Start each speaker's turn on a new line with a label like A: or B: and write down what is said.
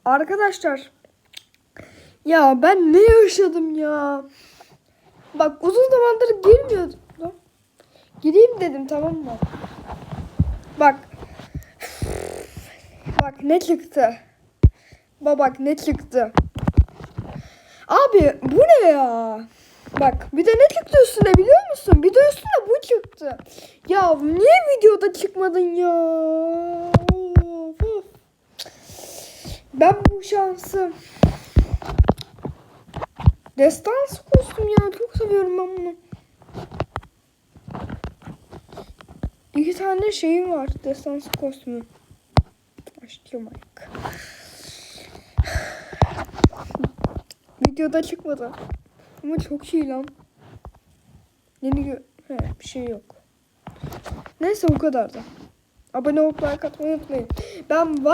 A: Arkadaşlar. Ya ben ne yaşadım ya. Bak uzun zamandır girmiyordum. Gireyim dedim, tamam mı? Bak. Bak ne çıktı. Bak ne çıktı. Abi bu ne ya? Bak bir de ne çıktı üstüne biliyor musun? Bir de üstüne bu çıktı. Ya niye videoda çıkmadın ya? Of. Ben bu şansı. Destansı kostüm ya. Çok seviyorum ben bunu. 2 tane şeyim var. Destansı kostümü. Açıyorum ayak. Videoda çıkmadı. Ama çok iyi lan. Bir şey yok. Neyse o kadar da. Abone olup like atmayı unutmayın. Ben